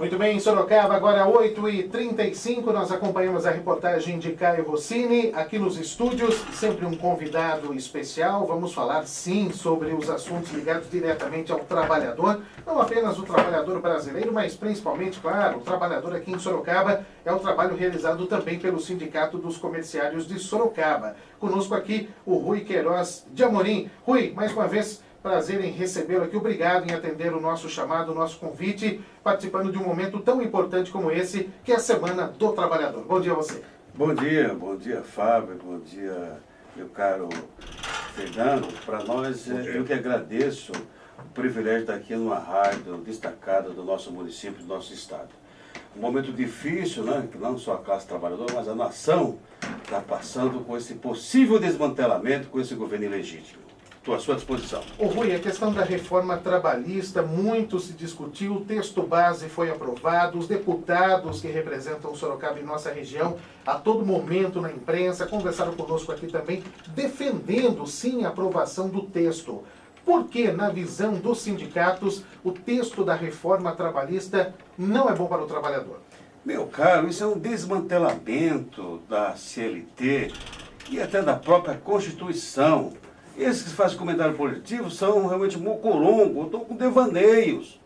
Muito bem, em Sorocaba, agora 8h35, nós acompanhamos a reportagem de Caio Rossini, aqui nos estúdios, sempre um convidado especial. Vamos falar, sim, sobre os assuntos ligados diretamente ao trabalhador, não apenas o trabalhador brasileiro, mas principalmente, claro, o trabalhador aqui em Sorocaba. É o trabalho realizado também pelo Sindicato dos Comerciários de Sorocaba. Conosco aqui o Rui Queiroz de Amorim. Rui, mais uma vez, prazer em recebê-lo aqui. Obrigado em atender o nosso chamado, o nosso convite, participando de um momento tão importante como esse, que é a Semana do Trabalhador. Bom dia a você. Bom dia, Fábio, bom dia, meu caro Fernando. Para nós, eu que agradeço o privilégio de estar aqui numa rádio destacada do nosso município, do nosso estado. Um momento difícil, né? Que não só a classe trabalhadora, mas a nação está passando com esse possível desmantelamento, com esse governo ilegítimo. Estou à sua disposição. Ô Rui, a questão da reforma trabalhista, muito se discutiu, o texto base foi aprovado, os deputados que representam Sorocaba e nossa região, a todo momento na imprensa, conversaram conosco aqui também, defendendo sim a aprovação do texto. Por que, na visão dos sindicatos, o texto da reforma trabalhista não é bom para o trabalhador? Meu caro, isso é um desmantelamento da CLT e até da própria Constituição. Esses que fazem comentário positivo são realmente mocorongo, estão com devaneios.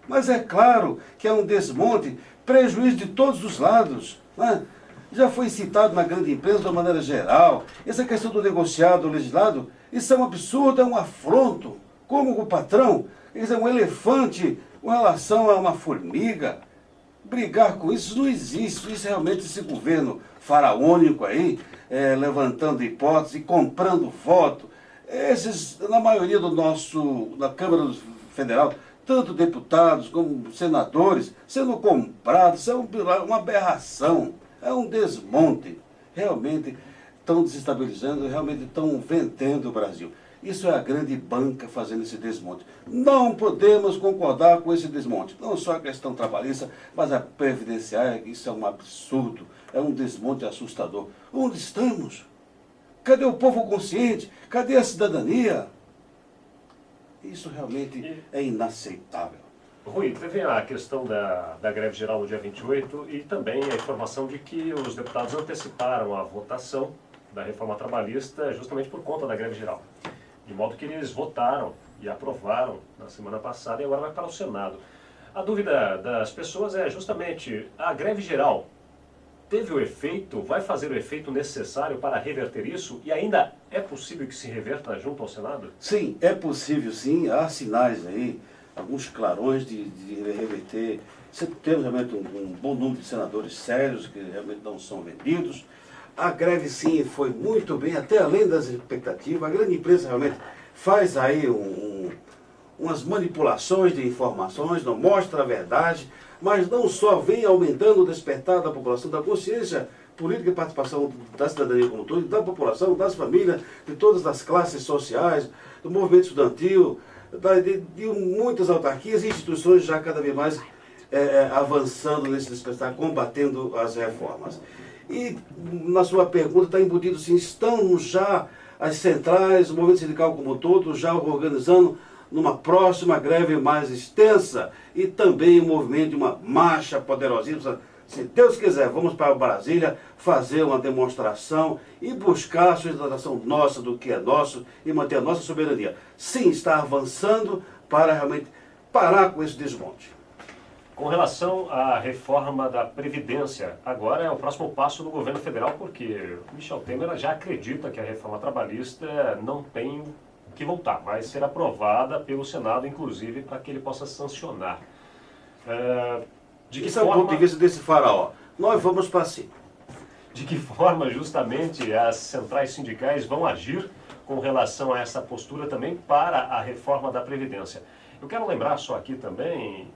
Mas é claro que é um desmonte, prejuízo de todos os lados, né? Já foi citado na grande imprensa de uma maneira geral, essa questão do negociado, do legislado, isso é um absurdo, é um afronto. Como o patrão, ele é um elefante com relação a uma formiga. Brigar com isso não existe, isso realmente esse governo faraônico aí, levantando hipóteses, comprando voto. Esses, na maioria da Câmara Federal, tanto deputados como senadores, sendo comprados, isso é uma aberração, é um desmonte. Realmente estão desestabilizando, realmente estão vendendo o Brasil. Isso é a grande banca fazendo esse desmonte. Não podemos concordar com esse desmonte. Não só a questão trabalhista, mas a previdenciária, isso é um absurdo, é um desmonte assustador. Onde estamos? Cadê o povo consciente? Cadê a cidadania? Isso realmente é inaceitável. Rui, teve a questão da greve geral no dia 28 e também a informação de que os deputados anteciparam a votação da reforma trabalhista justamente por conta da greve geral. De modo que eles votaram e aprovaram na semana passada e agora vai para o Senado. A dúvida das pessoas é justamente a greve geral teve o efeito, vai fazer o efeito necessário para reverter isso? E ainda é possível que se reverta junto ao Senado? Sim, é possível sim. Há sinais aí, alguns clarões de reverter. Temos realmente um bom número de senadores sérios que realmente não são vendidos. A greve sim foi muito bem, até além das expectativas. A grande imprensa realmente faz aí umas manipulações de informações, não mostra a verdade, mas não só vem aumentando o despertar da população, da consciência política e participação da cidadania como um todo, da população, das famílias, de todas as classes sociais, do movimento estudantil, de muitas autarquias e instituições já cada vez mais avançando nesse despertar, combatendo as reformas. E na sua pergunta está embutido sim, estão já as centrais, o movimento sindical como um todo, já organizando numa próxima greve mais extensa e também o movimento de uma marcha poderosíssima. Se Deus quiser, vamos para Brasília fazer uma demonstração e buscar a sustentação nossa do que é nosso e manter a nossa soberania. Sim, está avançando para realmente parar com esse desmonte. Com relação à reforma da Previdência, agora é o próximo passo do governo federal, porque Michel Temer já acredita que a reforma trabalhista não tem que voltar, vai ser aprovada pelo Senado, inclusive, para que ele possa sancionar. Esse é o ponto de vista desse faraó. Nós vamos para cima. De que forma, justamente, as centrais sindicais vão agir com relação a essa postura também para a reforma da Previdência? Eu quero lembrar só aqui também,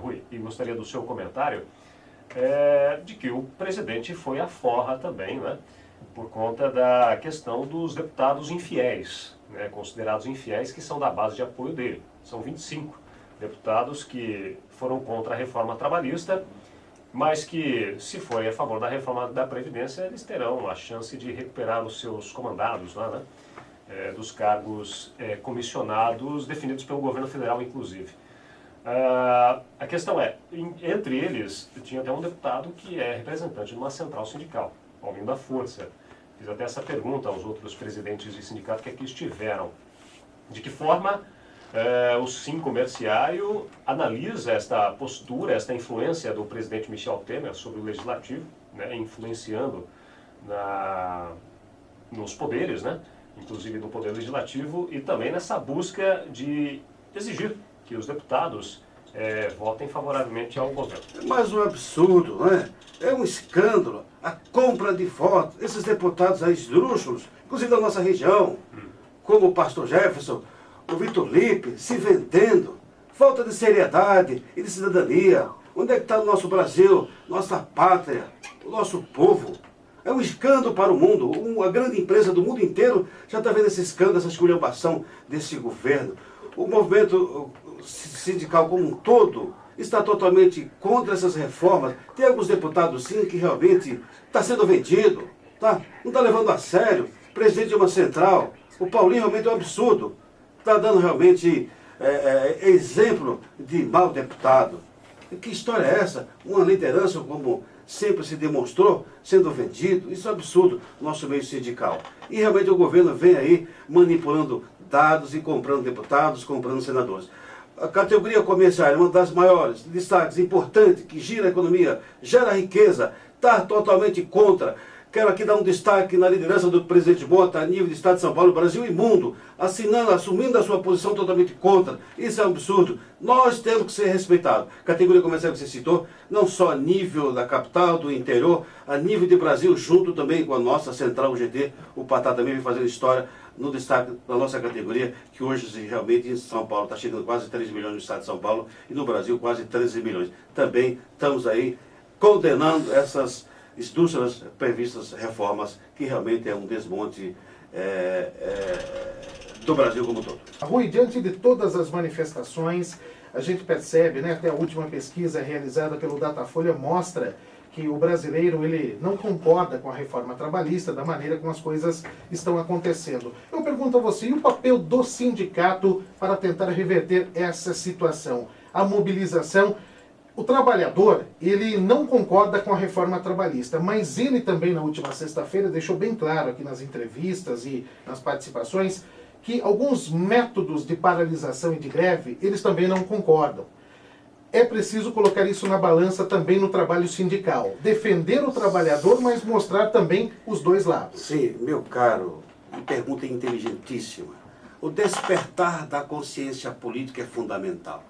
Rui, e gostaria do seu comentário, de que o presidente foi à forra também, né, por conta da questão dos deputados infiéis, né, considerados infiéis, que são da base de apoio dele. São 25 deputados que foram contra a reforma trabalhista, mas que, se forem a favor da reforma da Previdência, eles terão a chance de recuperar os seus comandados lá, né, dos cargos comissionados definidos pelo governo federal, inclusive. A questão é, entre eles, tinha até um deputado que é representante de uma central sindical, Paulinho da Força. Fiz até essa pergunta aos outros presidentes de sindicato que aqui estiveram. De que forma o Sim Comerciário analisa esta postura, esta influência do presidente Michel Temer sobre o Legislativo, né, influenciando nos poderes, né, inclusive no Poder Legislativo, e também nessa busca de exigir que os deputados votem favoravelmente ao governo. É mais um absurdo, não é? É um escândalo. A compra de votos, esses deputados aí esdrúxulos, inclusive da nossa região, como o pastor Jefferson, o Vitor Lippe, se vendendo. Falta de seriedade e de cidadania. Onde é que está o nosso Brasil, nossa pátria, o nosso povo? É um escândalo para o mundo. Uma grande empresa do mundo inteiro já está vendo esse escândalo, essa esculhambação desse governo. O movimento sindical como um todo está totalmente contra essas reformas. Tem alguns deputados, sim, que realmente está sendo vendido, tá? Não está levando a sério. Presidente de uma central, o Paulinho realmente é um absurdo. Está dando realmente exemplo de mau deputado. Que história é essa? Uma liderança como sempre se demonstrou sendo vendido. Isso é absurdo no nosso meio sindical. E realmente o governo vem aí manipulando dados e comprando deputados, comprando senadores. A categoria comercial é uma das maiores, destaques importantes, que gira a economia, gera riqueza, está totalmente contra. Quero aqui dar um destaque na liderança do presidente Mota, a nível de Estado de São Paulo, Brasil e mundo, assumindo a sua posição totalmente contra. Isso é um absurdo. Nós temos que ser respeitados. Categoria comercial que você citou, não só a nível da capital, do interior, a nível de Brasil, junto também com a nossa central UGT, o Patá também vem fazendo história no destaque da nossa categoria, que hoje realmente em São Paulo está chegando quase 3 milhões no Estado de São Paulo e no Brasil quase 13 milhões. Também estamos aí condenando essas indústrias previstas reformas, que realmente é um desmonte do Brasil como um todo. Rui, diante de todas as manifestações, a gente percebe, né, até a última pesquisa realizada pelo Datafolha mostra que o brasileiro ele não concorda com a reforma trabalhista, da maneira como as coisas estão acontecendo. Eu pergunto a você, e o papel do sindicato para tentar reverter essa situação? A mobilização. O trabalhador, ele não concorda com a reforma trabalhista, mas ele também, na última sexta-feira, deixou bem claro aqui nas entrevistas e nas participações que alguns métodos de paralisação e de greve, eles também não concordam. É preciso colocar isso na balança também no trabalho sindical. Defender o trabalhador, mas mostrar também os dois lados. Sim, meu caro, pergunta inteligentíssima. O despertar da consciência política é fundamental.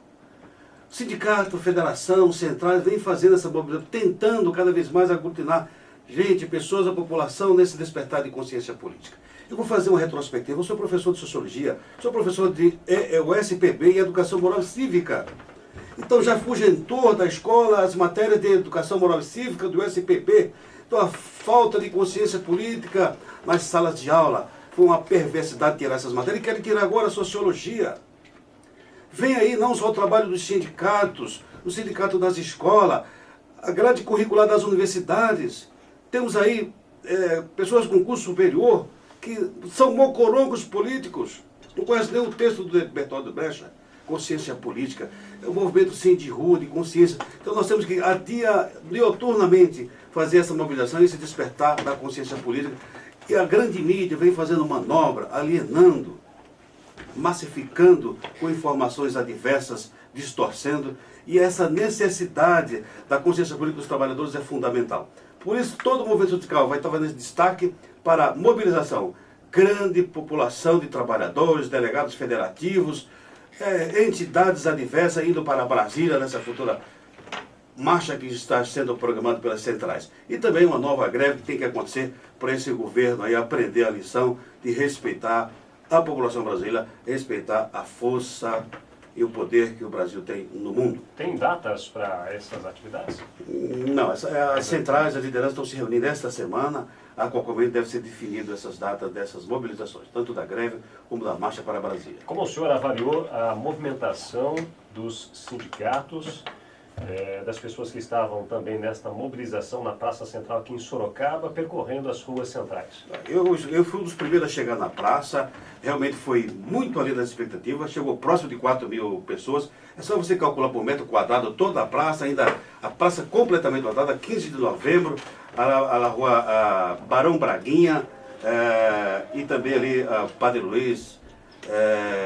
Sindicato, federação, centrais, vem fazendo essa mobilização, tentando cada vez mais aglutinar gente, pessoas, a população nesse despertar de consciência política. Eu vou fazer uma retrospectiva. Eu sou professor de Sociologia, sou professor de USPB e Educação Moral e Cívica. Então já fugentou da escola as matérias de Educação Moral e Cívica do USPB. Então a falta de consciência política nas salas de aula foi uma perversidade tirar essas matérias. E querem tirar agora a Sociologia. Vem aí não só o trabalho dos sindicatos, o sindicato das escolas, a grade curricular das universidades. Temos aí pessoas com curso superior que são mocorongos políticos. Não conhecem nem o texto do Bertold Brecht. Consciência política, é um movimento sim de rua, de consciência. Então nós temos que dioturnamente fazer essa mobilização, esse despertar da consciência política. E a grande mídia vem fazendo manobra, alienando, massificando com informações adversas, distorcendo, e essa necessidade da consciência política dos trabalhadores é fundamental. Por isso, todo o movimento sindical vai estar fazendo destaque para a mobilização. Grande população de trabalhadores, delegados federativos, entidades adversas indo para Brasília nessa futura marcha que está sendo programada pelas centrais. E também uma nova greve que tem que acontecer para esse governo aí aprender a lição de respeitar a população brasileira, respeitar a força e o poder que o Brasil tem no mundo. Tem datas para essas atividades? Não, as centrais, as lideranças estão se reunindo esta semana. A qualquer momento deve ser definido essas datas dessas mobilizações, tanto da greve como da marcha para Brasília. Como o senhor avaliou a movimentação dos sindicatos das pessoas que estavam também nesta mobilização na Praça Central aqui em Sorocaba, percorrendo as ruas centrais. Eu fui um dos primeiros a chegar na praça, realmente foi muito além das expectativas, chegou próximo de 4.000 pessoas. É só você calcular por metro quadrado toda a praça, ainda a praça completamente lotada, 15 de novembro, a rua Barão Braguinha, e também ali a Padre Luiz,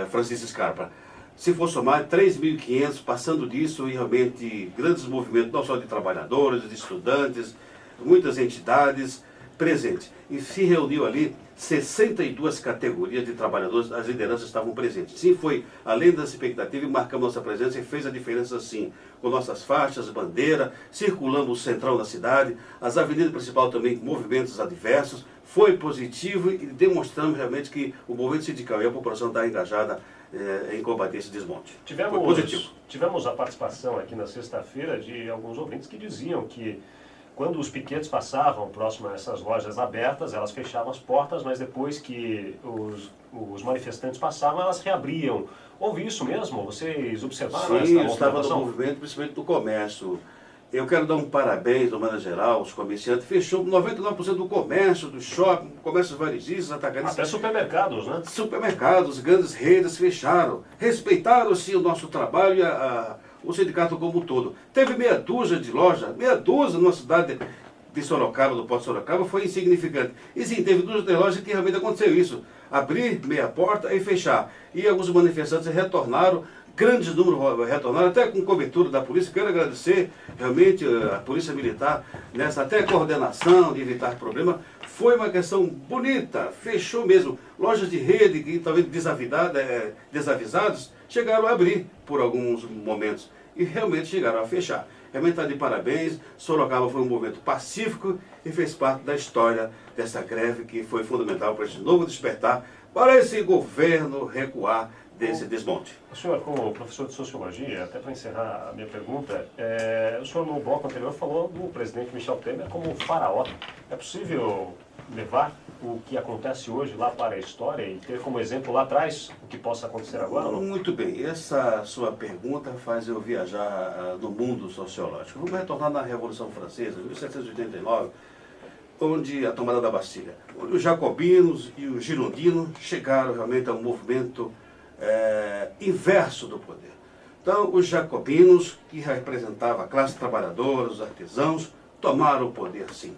Francisco Scarpa. Se for somar, 3.500, passando disso, e realmente grandes movimentos, não só de trabalhadores, de estudantes, muitas entidades presentes. E se reuniu ali 62 categorias de trabalhadores, as lideranças estavam presentes. Sim, foi além das expectativas, marcamos nossa presença e fez a diferença sim, com nossas faixas, bandeira, circulamos o central da cidade, as avenidas principais também com movimentos adversos. Foi positivo e demonstramos realmente que o movimento sindical e a população está engajada em combater esse desmonte. Foi positivo. Tivemos a participação aqui na sexta-feira de alguns ouvintes que diziam que quando os piquetes passavam próximo a essas lojas abertas, elas fechavam as portas, mas depois que os manifestantes passavam, elas reabriam. Houve isso mesmo? Vocês observaram essa movimentação? Sim, eu estava no movimento, principalmente do comércio. Eu quero dar um parabéns, de maneira geral, aos comerciantes. Fechou 99% do comércio, do shopping, comércios varejistas, atacaristas. Até supermercados, né? Supermercados, grandes redes fecharam. Respeitaram, sim, o nosso trabalho e o sindicato como um todo. Teve meia dúzia de lojas, meia dúzia numa cidade de Sorocaba, do Porto de Sorocaba, foi insignificante. E sim, teve 2 ou 3 lojas que realmente aconteceu isso. Abrir meia porta e fechar. E alguns manifestantes retornaram, grandes números retornaram, até com cobertura da polícia. Quero agradecer realmente a Polícia Militar nessa até coordenação de evitar problema. Foi uma questão bonita, fechou mesmo. Lojas de rede que talvez desavisados chegaram a abrir por alguns momentos e realmente chegaram a fechar. Realmente está de parabéns. Sorocaba foi um movimento pacífico e fez parte da história dessa greve que foi fundamental para esse novo despertar, para esse governo recuar desse desmonte. O senhor, como professor de Sociologia, até para encerrar a minha pergunta, o senhor no bloco anterior falou do presidente Michel Temer como um faraó. É possível levar o que acontece hoje lá para a história e ter como exemplo lá atrás o que possa acontecer agora? Não? Muito bem. Essa sua pergunta faz eu viajar no mundo sociológico. Vamos retornar na Revolução Francesa, 1789, onde a tomada da Bastilha. Onde os jacobinos e os girondinos chegaram realmente a um movimento inverso do poder. Então, os jacobinos, que representavam a classe trabalhadora, os artesãos, tomaram o poder, sim.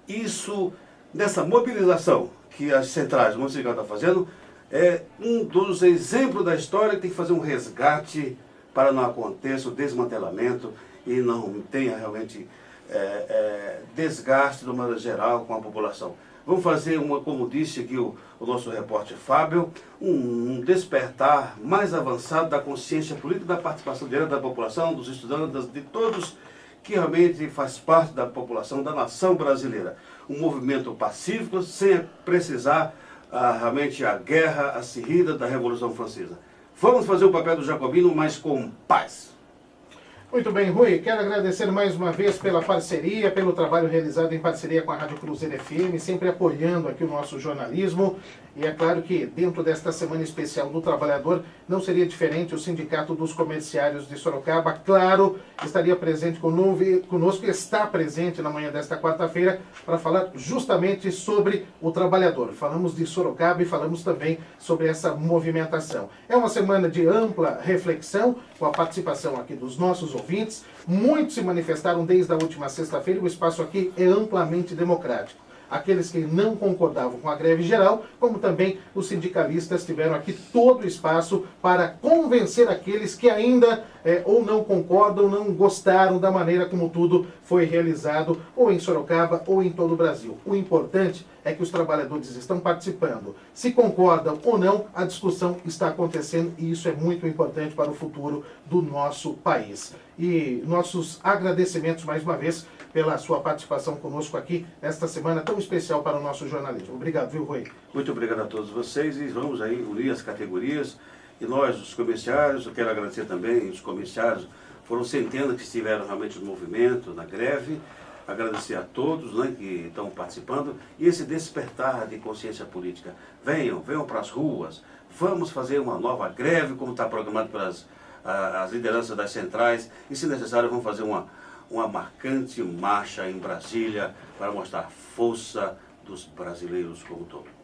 Isso, nessa mobilização que as centrais do movimento sindical estão fazendo, é um dos exemplos da história que tem que fazer um resgate para não aconteça o desmantelamento e não tenha realmente desgaste de uma maneira geral com a população. Vamos fazer, como disse aqui o nosso repórter Fábio, um despertar mais avançado da consciência política, da participação direta da população, dos estudantes, de todos que realmente faz parte da população, da nação brasileira. Um movimento pacífico, sem precisar realmente a guerra acirrada da Revolução Francesa. Vamos fazer o papel do jacobino, mas com paz. Muito bem, Rui, quero agradecer mais uma vez pela parceria, pelo trabalho realizado em parceria com a Rádio Cruzeiro FM, sempre apoiando aqui o nosso jornalismo. E é claro que dentro desta Semana Especial do Trabalhador não seria diferente. O Sindicato dos Comerciários de Sorocaba, claro, estaria presente conosco e está presente na manhã desta quarta-feira para falar justamente sobre o trabalhador. Falamos de Sorocaba e falamos também sobre essa movimentação. É uma semana de ampla reflexão, com a participação aqui dos nossos ouvintes. Muitos se manifestaram desde a última sexta-feira e o espaço aqui é amplamente democrático. Aqueles que não concordavam com a greve geral, como também os sindicalistas tiveram aqui todo o espaço para convencer aqueles que ainda ou não concordam, ou não gostaram da maneira como tudo foi realizado, ou em Sorocaba, ou em todo o Brasil. O importante é que os trabalhadores estão participando. Se concordam ou não, a discussão está acontecendo e isso é muito importante para o futuro do nosso país. E nossos agradecimentos mais uma vez pela sua participação conosco aqui nesta semana tão especial para o nosso jornalismo. Obrigado, viu, Rui? Muito obrigado a todos vocês e vamos aí unir as categorias. E nós, os comerciários, eu quero agradecer também os comerciários, foram centenas que estiveram realmente no movimento, na greve. Agradecer a todos, né, que estão participando e esse despertar de consciência política. Venham para as ruas, vamos fazer uma nova greve, como está programado pelas as lideranças das centrais e, se necessário, vão fazer uma marcante marcha em Brasília para mostrar a força dos brasileiros como um todo.